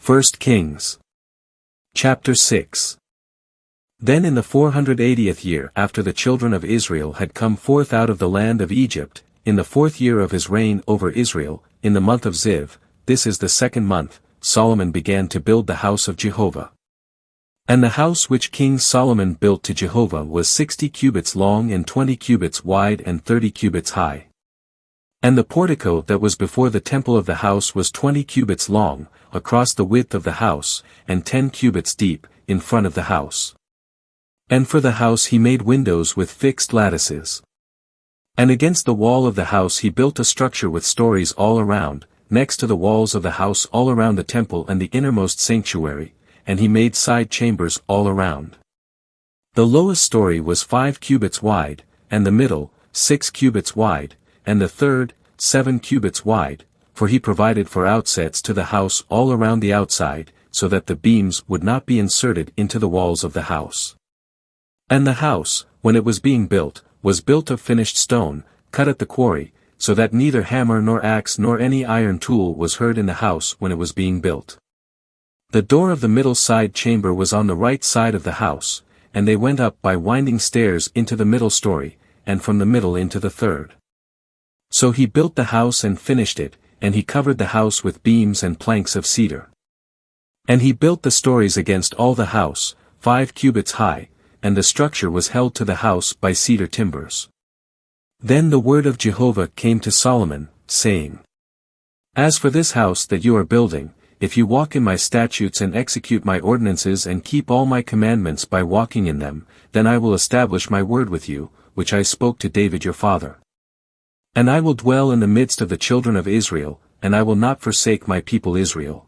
1 Kings. Chapter 6. Then in the 480th year after the children of Israel had come forth out of the land of Egypt, in the 4th year of his reign over Israel, in the month of Ziv, this is the 2nd month, Solomon began to build the house of Jehovah. And the house which King Solomon built to Jehovah was 60 cubits long and 20 cubits wide and 30 cubits high. And the portico that was before the temple of the house was 20 cubits long, across the width of the house, and 10 cubits deep, in front of the house. And for the house he made windows with fixed lattices. And against the wall of the house he built a structure with stories all around, next to the walls of the house all around the temple and the innermost sanctuary, and he made side chambers all around. The lowest story was 5 cubits wide, and the middle, 6 cubits wide, and the third, 7 cubits wide, for he provided for outsets to the house all around the outside, so that the beams would not be inserted into the walls of the house. And the house, when it was being built, was built of finished stone, cut at the quarry, so that neither hammer nor axe nor any iron tool was heard in the house when it was being built. The door of the middle side chamber was on the right side of the house, and they went up by winding stairs into the middle story, and from the middle into the third. So he built the house and finished it, and he covered the house with beams and planks of cedar. And he built the stories against all the house, 5 cubits high, and the structure was held to the house by cedar timbers. Then the word of Jehovah came to Solomon, saying, As for this house that you are building, if you walk in my statutes and execute my ordinances and keep all my commandments by walking in them, then I will establish my word with you, which I spoke to David your father. And I will dwell in the midst of the children of Israel, and I will not forsake my people Israel.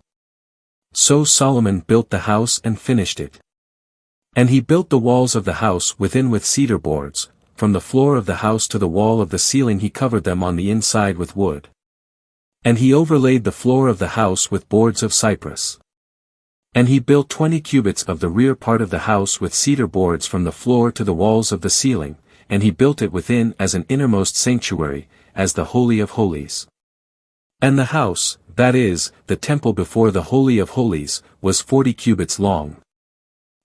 So Solomon built the house and finished it. And he built the walls of the house within with cedar boards, from the floor of the house to the wall of the ceiling he covered them on the inside with wood. And he overlaid the floor of the house with boards of cypress. And he built 20 cubits of the rear part of the house with cedar boards from the floor to the walls of the ceiling, and he built it within as an innermost sanctuary, as the Holy of Holies. And the house, that is, the temple before the Holy of Holies, was 40 cubits long.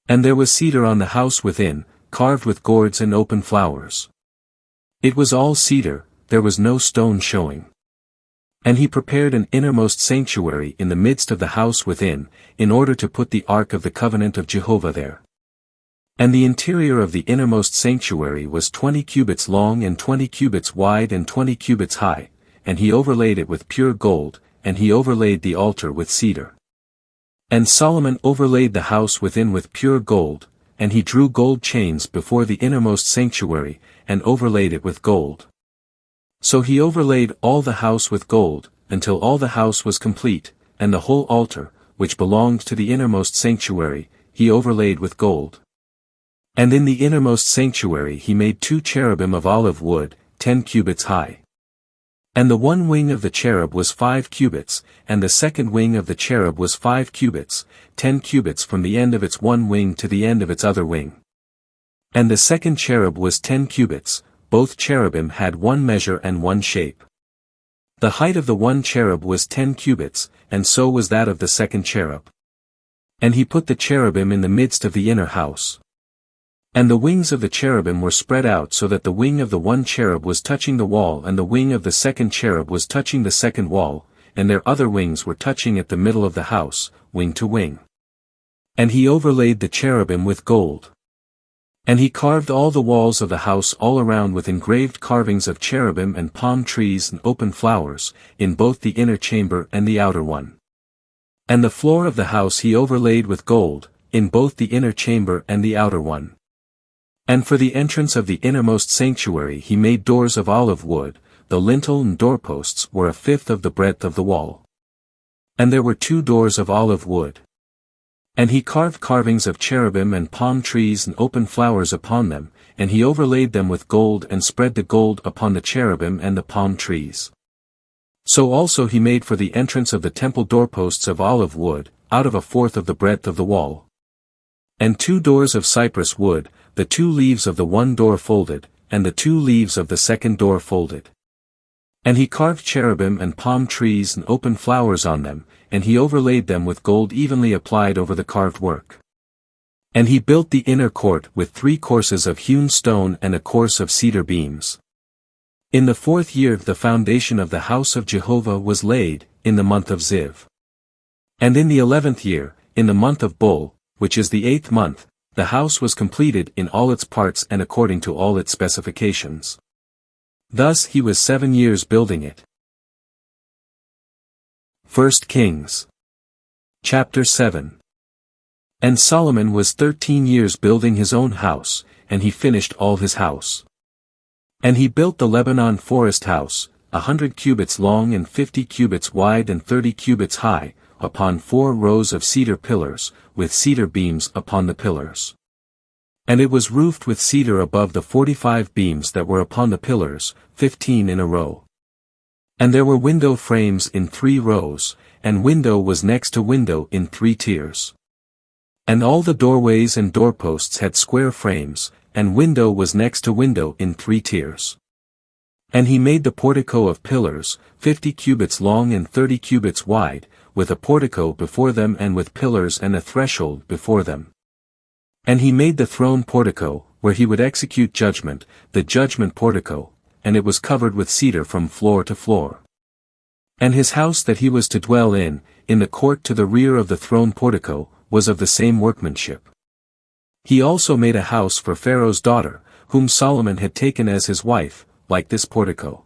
And there was cedar on the house within, carved with gourds and open flowers. It was all cedar, there was no stone showing. And he prepared an innermost sanctuary in the midst of the house within, in order to put the ark of the covenant of Jehovah there. And the interior of the innermost sanctuary was 20 cubits long and 20 cubits wide and 20 cubits high, and he overlaid it with pure gold, and he overlaid the altar with cedar. And Solomon overlaid the house within with pure gold, and he drew gold chains before the innermost sanctuary, and overlaid it with gold. So he overlaid all the house with gold, until all the house was complete, and the whole altar, which belonged to the innermost sanctuary, he overlaid with gold. And in the innermost sanctuary he made 2 cherubim of olive wood, 10 cubits high. And the one wing of the cherub was 5 cubits, and the second wing of the cherub was 5 cubits, 10 cubits from the end of its one wing to the end of its other wing. And the second cherub was 10 cubits, both cherubim had one measure and one shape. The height of the one cherub was 10 cubits, and so was that of the second cherub. And he put the cherubim in the midst of the inner house. And the wings of the cherubim were spread out so that the wing of the one cherub was touching the wall and the wing of the second cherub was touching the second wall, and their other wings were touching at the middle of the house, wing to wing. And he overlaid the cherubim with gold. And he carved all the walls of the house all around with engraved carvings of cherubim and palm trees and open flowers, in both the inner chamber and the outer one. And the floor of the house he overlaid with gold, in both the inner chamber and the outer one. And for the entrance of the innermost sanctuary he made doors of olive wood, the lintel and doorposts were 1/5 of the breadth of the wall. And there were 2 doors of olive wood. And he carved carvings of cherubim and palm trees and open flowers upon them, and he overlaid them with gold and spread the gold upon the cherubim and the palm trees. So also he made for the entrance of the temple doorposts of olive wood, out of 1/4 of the breadth of the wall. And 2 doors of cypress wood, the 2 leaves of the one door folded, and the 2 leaves of the second door folded. And he carved cherubim and palm trees and open flowers on them, and he overlaid them with gold evenly applied over the carved work. And he built the inner court with 3 courses of hewn stone and a course of cedar beams. In the 4th year the foundation of the house of Jehovah was laid, in the month of Ziv. And in the 11th year, in the month of Bul, which is the 8th month, the house was completed in all its parts and according to all its specifications. Thus he was 7 years building it. 1 Kings Chapter 7. And Solomon was 13 years building his own house, and he finished all his house. And he built the Lebanon forest house, 100 cubits long and 50 cubits wide and 30 cubits high, upon 4 rows of cedar pillars, with cedar beams upon the pillars. And it was roofed with cedar above the 45 beams that were upon the pillars, 15 in a row. And there were window frames in 3 rows, and window was next to window in 3 tiers. And all the doorways and doorposts had square frames, and window was next to window in 3 tiers. And he made the portico of pillars, 50 cubits long and 30 cubits wide, with a portico before them and with pillars and a threshold before them. And he made the throne portico, where he would execute judgment, the judgment portico, and it was covered with cedar from floor to floor. And his house that he was to dwell in the court to the rear of the throne portico, was of the same workmanship. He also made a house for Pharaoh's daughter, whom Solomon had taken as his wife, like this portico.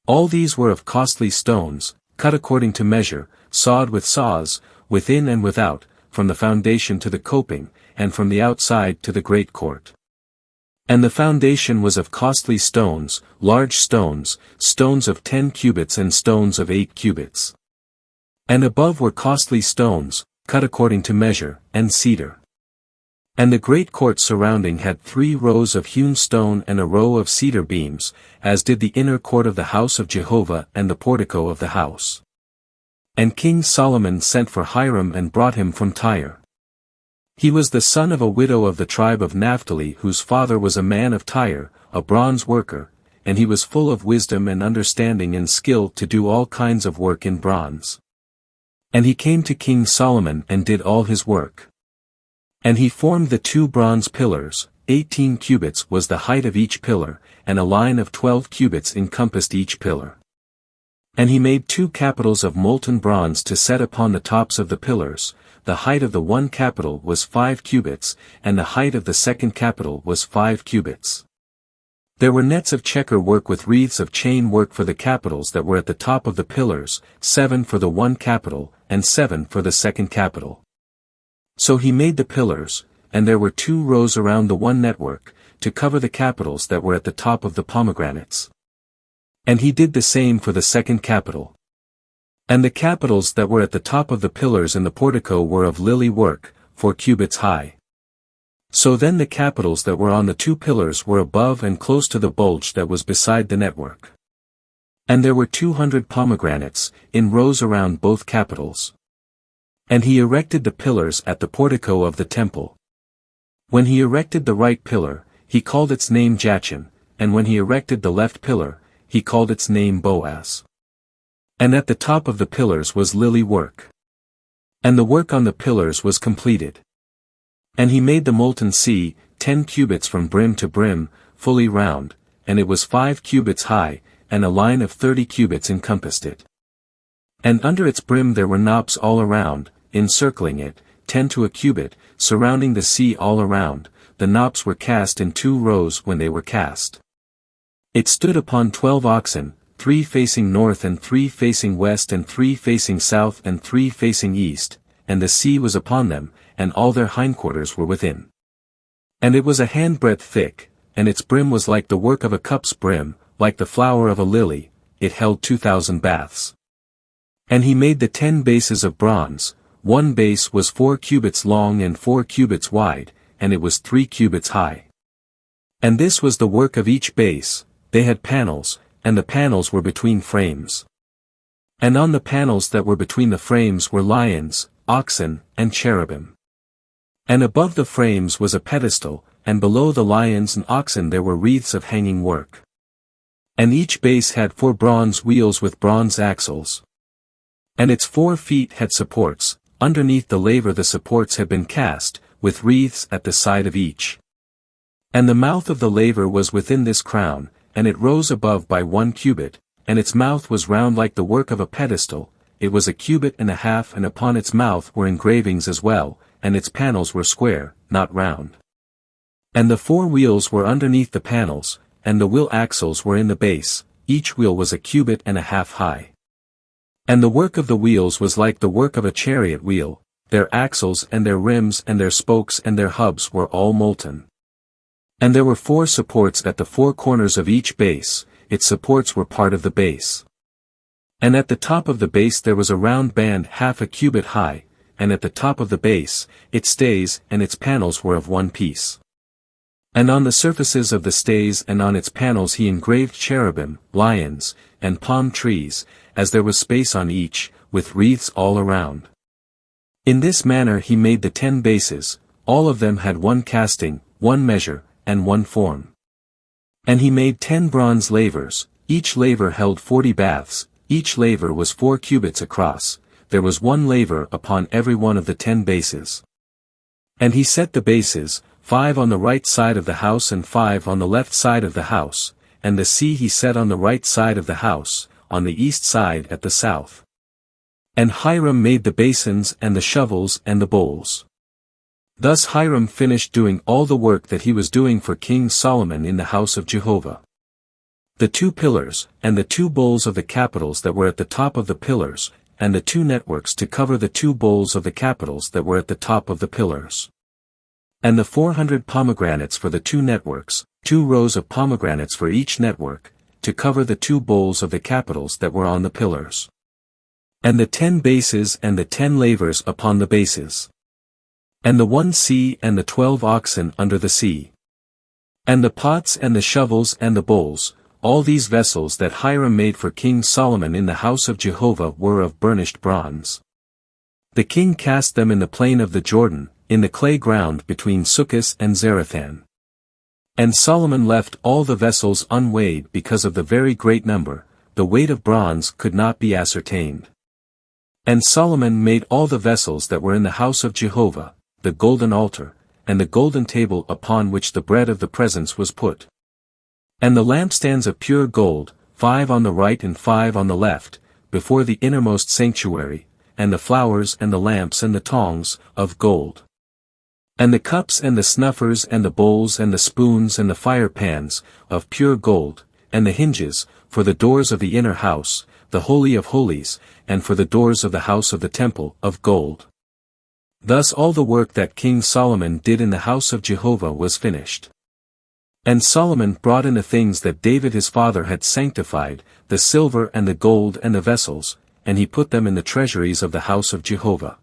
All these were of costly stones, cut according to measure, sawed with saws, within and without, from the foundation to the coping, and from the outside to the great court. And the foundation was of costly stones, large stones, stones of 10 cubits and stones of 8 cubits. And above were costly stones, cut according to measure, and cedar. And the great court surrounding had 3 rows of hewn stone and a row of cedar beams, as did the inner court of the house of Jehovah and the portico of the house. And King Solomon sent for Hiram and brought him from Tyre. He was the son of a widow of the tribe of Naphtali whose father was a man of Tyre, a bronze worker, and he was full of wisdom and understanding and skill to do all kinds of work in bronze. And he came to King Solomon and did all his work. And he formed the 2 bronze pillars, 18 cubits was the height of each pillar, and a line of 12 cubits encompassed each pillar. And he made 2 capitals of molten bronze to set upon the tops of the pillars. The height of the one capital was 5 cubits, and the height of the second capital was 5 cubits. There were nets of checker work with wreaths of chain work for the capitals that were at the top of the pillars, 7 for the one capital, and 7 for the second capital. So he made the pillars, and there were 2 rows around the one network, to cover the capitals that were at the top of the pomegranates. And he did the same for the second capital. And the capitals that were at the top of the pillars in the portico were of lily work, 4 cubits high. So then the capitals that were on the 2 pillars were above and close to the bulge that was beside the network. And there were 200 pomegranates, in rows around both capitals. And he erected the pillars at the portico of the temple. When he erected the right pillar, he called its name Jachin, and when he erected the left pillar, he called its name Boaz. And at the top of the pillars was lily work. And the work on the pillars was completed. And he made the molten sea, 10 cubits from brim to brim, fully round, and it was 5 cubits high, and a line of 30 cubits encompassed it. And under its brim there were knops all around, encircling it, 10 to a cubit, surrounding the sea all around. The knops were cast in 2 rows when they were cast. It stood upon 12 oxen, 3 facing north and 3 facing west and 3 facing south and 3 facing east, and the sea was upon them, and all their hindquarters were within. And it was a handbreadth thick, and its brim was like the work of a cup's brim, like the flower of a lily. It held 2,000 baths. And he made the 10 bases of bronze. One base was 4 cubits long and 4 cubits wide, and it was 3 cubits high. And this was the work of each base. They had panels, and the panels were between frames. And on the panels that were between the frames were lions, oxen, and cherubim. And above the frames was a pedestal, and below the lions and oxen there were wreaths of hanging work. And each base had 4 bronze wheels with bronze axles. And its 4 feet had supports. Underneath the laver the supports had been cast, with wreaths at the side of each. And the mouth of the laver was within this crown, and it rose above by 1 cubit, and its mouth was round like the work of a pedestal. It was 1.5 cubits, and upon its mouth were engravings as well, and its panels were square, not round. And the 4 wheels were underneath the panels, and the wheel axles were in the base. Each wheel was 1.5 cubits high. And the work of the wheels was like the work of a chariot wheel. Their axles and their rims and their spokes and their hubs were all molten. And there were 4 supports at the 4 corners of each base. Its supports were part of the base. And at the top of the base there was a round band 1/2 cubit high, and at the top of the base, its stays and its panels were of 1 piece. And on the surfaces of the stays and on its panels he engraved cherubim, lions, and palm trees, as there was space on each, with wreaths all around. In this manner he made the 10 bases. All of them had 1 casting, 1 measure, and 1 form. And he made 10 bronze lavers. Each laver held 40 baths. Each laver was 4 cubits across. There was 1 laver upon every one of the 10 bases. And he set the bases, 5 on the right side of the house and 5 on the left side of the house, and the sea he set on the right side of the house, on the east side at the south. And Hiram made the basins and the shovels and the bowls. Thus Hiram finished doing all the work that he was doing for King Solomon in the house of Jehovah. The 2 pillars, and the 2 bowls of the capitals that were at the top of the pillars, and the 2 networks to cover the 2 bowls of the capitals that were at the top of the pillars. And the 400 pomegranates for the 2 networks, 2 rows of pomegranates for each network, to cover the 2 bowls of the capitals that were on the pillars. And the 10 bases and the 10 lavers upon the bases. And the 1 sea and the 12 oxen under the sea. And the pots and the shovels and the bowls, all these vessels that Hiram made for King Solomon in the house of Jehovah were of burnished bronze. The king cast them in the plain of the Jordan, in the clay ground between Succoth and Zarethan. And Solomon left all the vessels unweighed because of the very great number. The weight of bronze could not be ascertained. And Solomon made all the vessels that were in the house of Jehovah, the golden altar, and the golden table upon which the bread of the presence was put. And the lampstands of pure gold, 5 on the right and 5 on the left, before the innermost sanctuary, and the flowers and the lamps and the tongs, of gold. And the cups and the snuffers and the bowls and the spoons and the fire pans, of pure gold, and the hinges, for the doors of the inner house, the Holy of Holies, and for the doors of the house of the temple, of gold. Thus all the work that King Solomon did in the house of Jehovah was finished. And Solomon brought in the things that David his father had sanctified, the silver and the gold and the vessels, and he put them in the treasuries of the house of Jehovah.